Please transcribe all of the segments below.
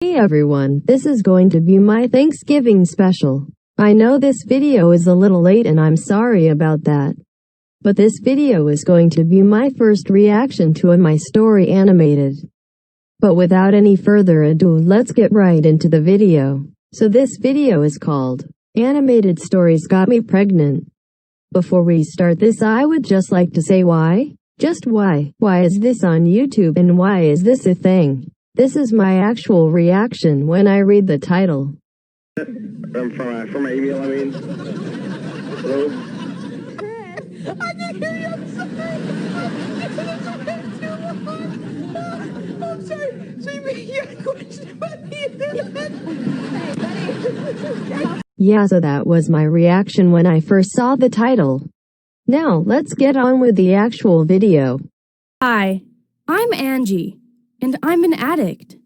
Hey everyone, this is going to be my Thanksgiving special. I know this video is a little late and I'm sorry about that. But this video is going to be my first reaction to My Story animated. But without any further ado, let's get right into the video. So this video is called Animated Stories Got Me Pregnant. Before we start this, I would just like to say why? Just why? Why is this on YouTube and why is this a thing? This is my actual reaction when I read the title. From my email, I mean. Hello? I can hear you, I'm sorry. I'm sorry. So you mean you had a question about the internet? Hey, buddy. Yeah, so that was my reaction when I first saw the title. Now, let's get on with the actual video. Hi, I'm Angie, and I'm an addict.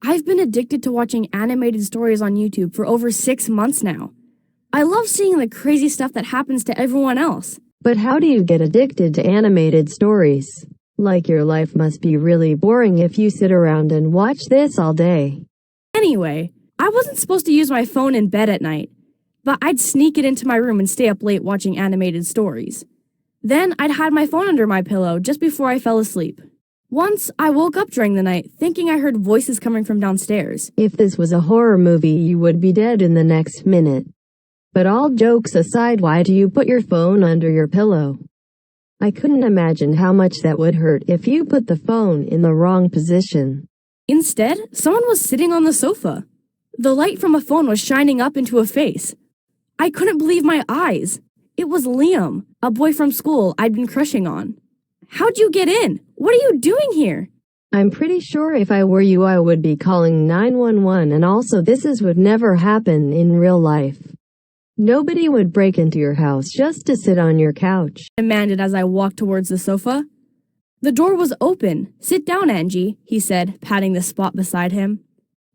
I've been addicted to watching animated stories on YouTube for over 6 months now. I love seeing the crazy stuff that happens to everyone else. But how do you get addicted to animated stories? Like your life must be really boring if you sit around and watch this all day. Anyway, I wasn't supposed to use my phone in bed at night, but I'd sneak it into my room and stay up late watching animated stories. Then I'd hide my phone under my pillow just before I fell asleep. Once, I woke up during the night thinking I heard voices coming from downstairs. If this was a horror movie, you would be dead in the next minute. But all jokes aside, why do you put your phone under your pillow? I couldn't imagine how much that would hurt if you put the phone in the wrong position. Instead, someone was sitting on the sofa. The light from a phone was shining up into a face. I couldn't believe my eyes. It was Liam, a boy from school I'd been crushing on. How'd you get in? What are you doing here? I'm pretty sure if I were you, I would be calling 911, and also this would never happen in real life. Nobody would break into your house just to sit on your couch. I demanded as I walked towards the sofa. The door was open. Sit down, Angie, he said, patting the spot beside him.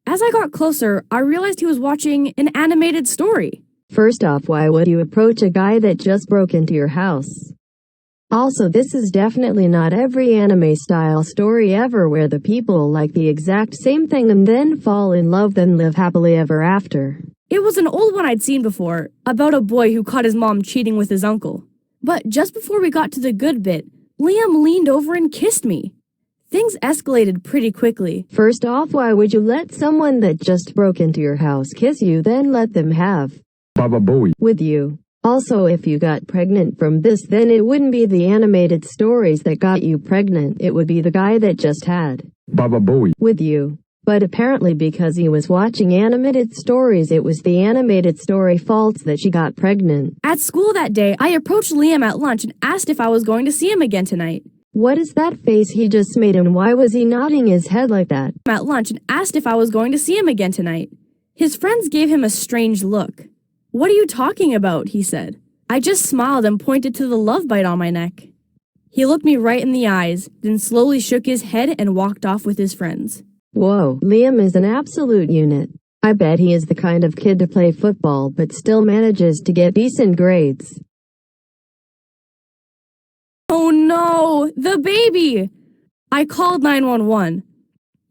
As I got closer, I realized he was watching an animated story. First off, why would you approach a guy that just broke into your house? Also, this is definitely not every anime-style story ever where the people like the exact same thing and then fall in love then live happily ever after. It was an old one I'd seen before, about a boy who caught his mom cheating with his uncle. But just before we got to the good bit, Liam leaned over and kissed me. Things escalated pretty quickly. First off, why would you let someone that just broke into your house kiss you, then let them have Baba Booey. with you? Also, if you got pregnant from this, then it wouldn't be the animated stories that got you pregnant, it would be the guy that just had Baba Booey with you. But apparently because he was watching animated stories, it was the animated story faults that she got pregnant. At school that day, I approached Liam at lunch and asked if I was going to see him again tonight. What is that face he just made and why was he nodding his head like that? At lunch and asked if I was going to see him again tonight. His friends gave him a strange look. What are you talking about? He said. I just smiled and pointed to the love bite on my neck. He looked me right in the eyes, then slowly shook his head and walked off with his friends. Whoa, Liam is an absolute unit. I bet he is the kind of kid to play football but still manages to get decent grades. Oh no, the baby! I called 911.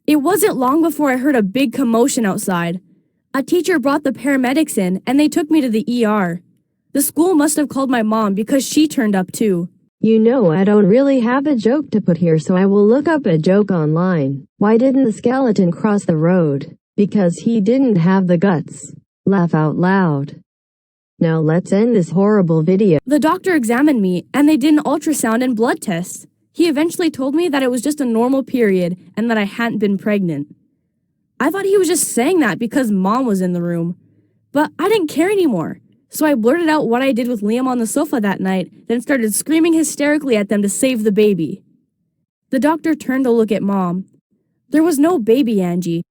It wasn't long before I heard a big commotion outside. A teacher brought the paramedics in and they took me to the ER. The school must have called my mom because she turned up too. You know, I don't really have a joke to put here, so I will look up a joke online. Why didn't the skeleton cross the road? Because he didn't have the guts. Laugh out loud. Now let's end this horrible video. The doctor examined me and they did an ultrasound and blood tests. He eventually told me that it was just a normal period and that I hadn't been pregnant. I thought he was just saying that because Mom was in the room. But I didn't care anymore. So I blurted out what I did with Liam on the sofa that night, then started screaming hysterically at them to save the baby. The doctor turned to look at Mom. There was no baby, Angie.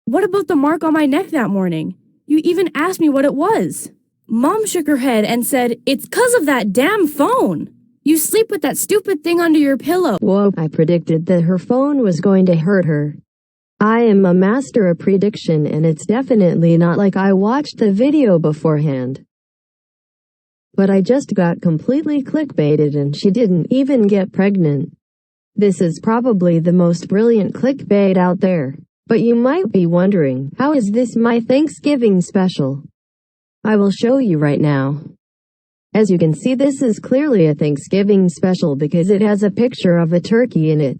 What about the mark on my neck that morning? You even asked me what it was. Mom shook her head and said, "It's 'cause of that damn phone. You sleep with that stupid thing under your pillow." Whoa, I predicted that her phone was going to hurt her. I am a master of prediction and it's definitely not like I watched the video beforehand. But I just got completely clickbaited and she didn't even get pregnant. This is probably the most brilliant clickbait out there. But you might be wondering, how is this my Thanksgiving special? I will show you right now. As you can see, this is clearly a Thanksgiving special because it has a picture of a turkey in it.